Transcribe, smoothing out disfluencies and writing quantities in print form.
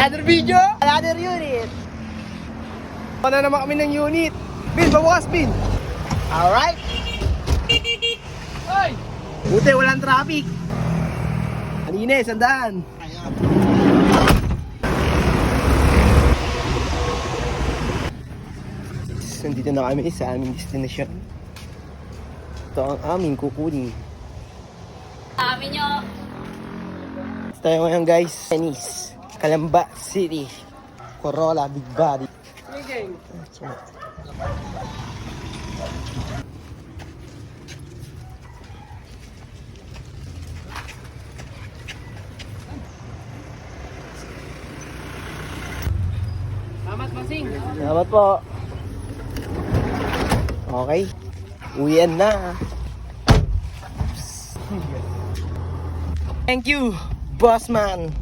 Another video, another unit. Pana naman kami ng unit. Bin, babukas, Bin. Alright. Ay! Buti, walang traffic. Kanina, sandaan. Nandito na kami sa aming destination. Ito ang aming kukunin. Amin nyo. Tayo ngayon guys, Venice, Calamba City, Corolla, Big Body. That's right. Salamat, Masing. Salamat po. Okay, uwian na. Thank you, boss man.